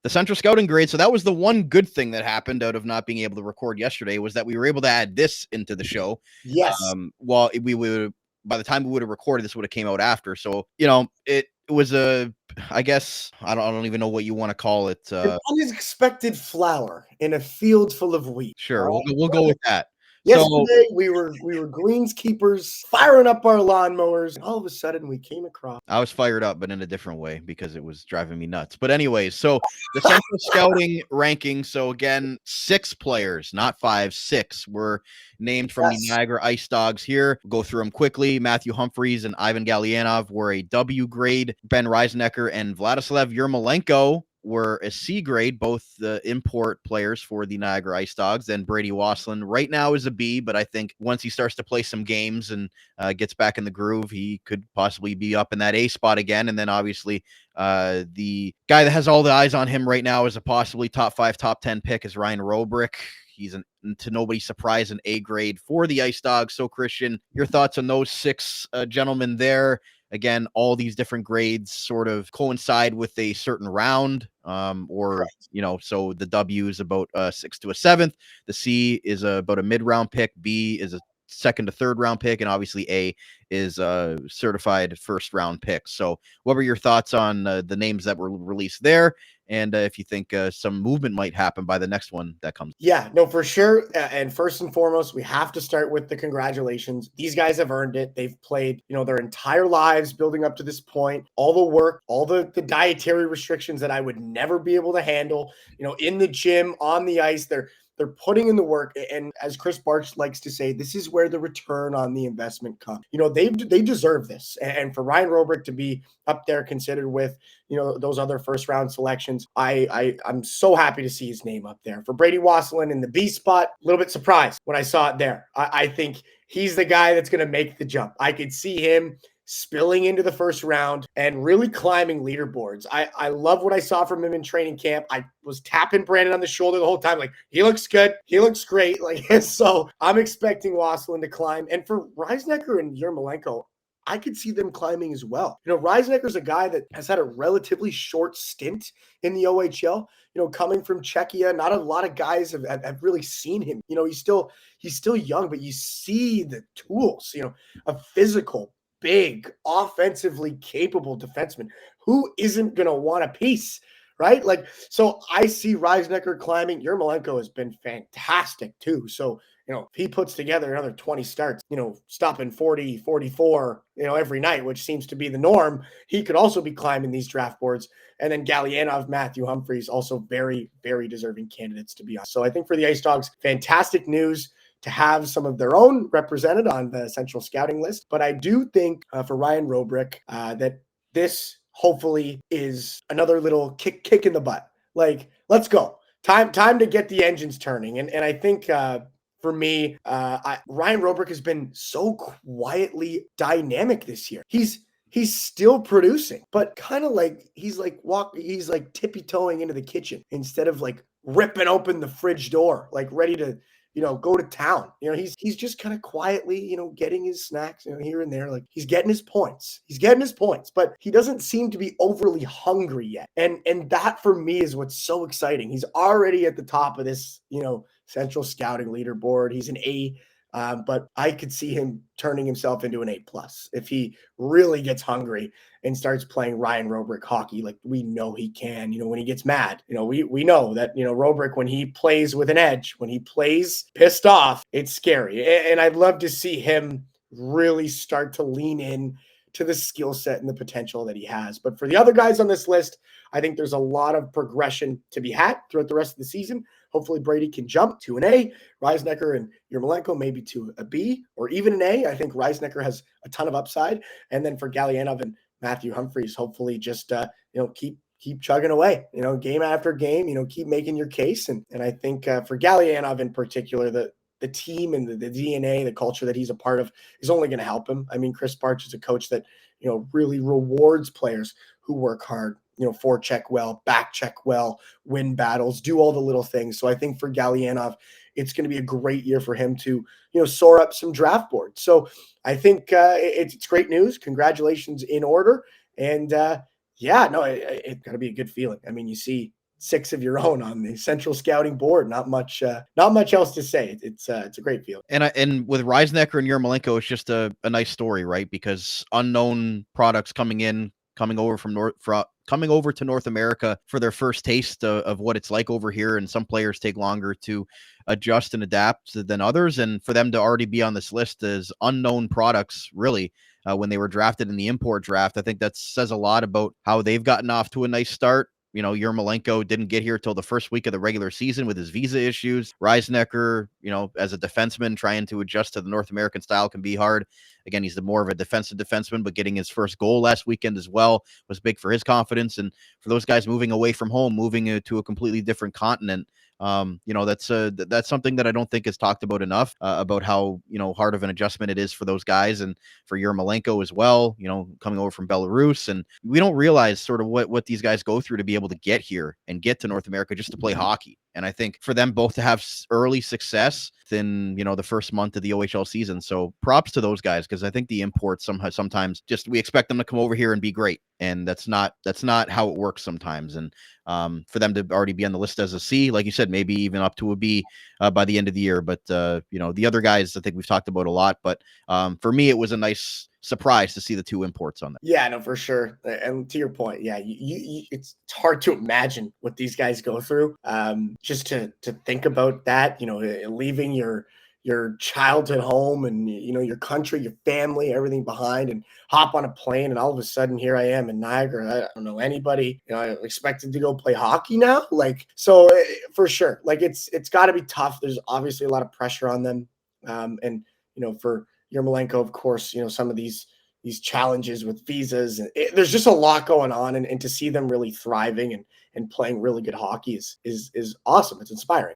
the Central Scouting grade. So that was the one good thing that happened out of not being able to record yesterday, was that we were able to add this into the show. Yes. Well, we would, by the time we would have recorded, this would have came out after. So, it was I guess, I don't even know what you want to call it. An unexpected flower in a field full of wheat. Sure. We'll go with that. Yesterday, we were greenskeepers firing up our lawnmowers, and all of a sudden we came across. I was fired up, but in a different way, because it was driving me nuts. But anyways, so the Central Scouting ranking. So again, 6 players, not 5, 6 were named from the Niagara IceDogs here. We'll go through them quickly. Matthew Humphries and Ivan Galiyanov were a W grade. Ben Reisnecker and Vladislav Yermolenko were a C grade, both the import players for the Niagara IceDogs. And Braidy Wassilyn right now is a B, but I think once he starts to play some games and gets back in the groove, he could possibly be up in that A spot again. And then obviously the guy that has all the eyes on him right now is a possibly top 5, top 10 pick is Ryan Roobroeck. He's to nobody's surprise an A grade for the IceDogs. So Christian, your thoughts on those 6 gentlemen there? Again, all these different grades sort of coincide with a certain round, so the W is about 6th to a 7th. The C is about a mid-round pick. B is a 2nd to 3rd round pick. And obviously A is a certified 1st round pick. So what were your thoughts on the names that were released there? And if you think some movement might happen by the next one that comes. Yeah, no, for sure. And first and foremost, we have to start with the congratulations. These guys have earned it. They've played, their entire lives building up to this point, all the work, all the dietary restrictions that I would never be able to handle, in the gym, on the ice. They're putting in the work. And as Chris Barch likes to say, this is where the return on the investment comes. They deserve this. And for Ryan Roobroeck to be up there considered with, those other 1st round selections, I'm so happy to see his name up there. For Braidy Wassilyn in the B spot, a little bit surprised when I saw it there. I think he's the guy that's going to make the jump. I could see him spilling into the 1st round and really climbing leaderboards. I love what I saw from him in training camp. I was tapping Brandon on the shoulder the whole time. Like, he looks good. He looks great. So I'm expecting Wassilyn to climb. And for Reisnecker and Yermolenko, I could see them climbing as well. Reisnecker's a guy that has had a relatively short stint in the OHL. Coming from Czechia, not a lot of guys have really seen him. He's still young, but you see the tools. A physical, big, offensively capable defenseman. Who isn't going to want a piece, right? So I see Reisnecker climbing. Yermolenko has been fantastic too. So, if he puts together another 20 starts, stopping 40, 44, every night, which seems to be the norm, he could also be climbing these draft boards. And then Galiyanov, Matthew Humphries, also very, very deserving candidates to be on. So I think for the IceDogs, fantastic news to have some of their own represented on the Central Scouting list. But I do think for Ryan Roobroeck that this hopefully is another little kick in the butt. Let's go. Time to get the engines turning. And I think for me, Ryan Roobroeck has been so quietly dynamic this year. He's still producing, but kind of he's tippy-toeing into the kitchen instead of ripping open the fridge door, ready to go to town. He's just kind of quietly, getting his snacks, here and there. He's getting his points. But he doesn't seem to be overly hungry yet. And that for me is what's so exciting. He's already at the top of this, Central Scouting leaderboard. He's an A, but I could see him turning himself into an A+ if he really gets hungry and starts playing Ryan Roobroeck hockey like we know he can. When he gets mad, we know that, Roobroeck, when he plays with an edge, when he plays pissed off, it's scary. And I'd love to see him really start to lean in to the skill set and the potential that he has. But for the other guys on this list, I think there's a lot of progression to be had throughout the rest of the season. Hopefully Braidy can jump to an A, Reisnecker and Yermolenko maybe to a B or even an A. I think Reisnecker has a ton of upside. And then for Galiyanov and Matthew Humphries, hopefully just, keep chugging away, game after game, keep making your case. And I think for Galiyanov in particular, the team and the DNA, the culture that he's a part of is only going to help him. I mean, Chris Barch is a coach that, really rewards players who work hard, forecheck well, back check well, win battles, do all the little things. So I think for Galiyanov, it's going to be a great year for him to, soar up some draft boards. So I think it's great news. Congratulations in order. And it's got to be a good feeling. I mean, you see six of your own on the Central Scouting board. Not much else to say. It's a great feeling. And with Reisnecker and Yermolenko, it's just a nice story, right? Because unknown products coming over to North America for their first taste of what it's like over here, and some players take longer to adjust and adapt than others, and for them to already be on this list as unknown products, really, when they were drafted in the import draft, I think that says a lot about how they've gotten off to a nice start. Yermolenko didn't get here till the first week of the regular season with his visa issues. Reisnecker, as a defenseman, trying to adjust to the North American style can be hard. Again, he's more of a defensive defenseman, but getting his first goal last weekend as well was big for his confidence. And for those guys moving away from home, moving to a completely different continent, that's something that I don't think is talked about enough, about how, hard of an adjustment it is for those guys, and for Yermolenko as well, coming over from Belarus. And we don't realize sort of what these guys go through to be able to get here and get to North America just to play hockey. And I think for them both to have early success within, the first month of the OHL season. So props to those guys, because I think the imports sometimes just, we expect them to come over here and be great. And that's not how it works sometimes. And for them to already be on the list as a C, like you said, maybe even up to a B by the end of the year. But, the other guys, I think we've talked about a lot. But for me, it was a nice surprise to see the two imports on that. Yeah, no, for sure. And to your point, yeah, it's hard to imagine what these guys go through. Just to think about that, leaving your childhood home and, your country, your family, everything behind, and hop on a plane. And all of a sudden here I am in Niagara. I don't know anybody, I'm expected to go play hockey now. So for sure, it's gotta be tough. There's obviously a lot of pressure on them. And, for Yermolenko, of course, some of these challenges with visas, and there's just a lot going on, and to see them really thriving and playing really good hockey is awesome. It's inspiring.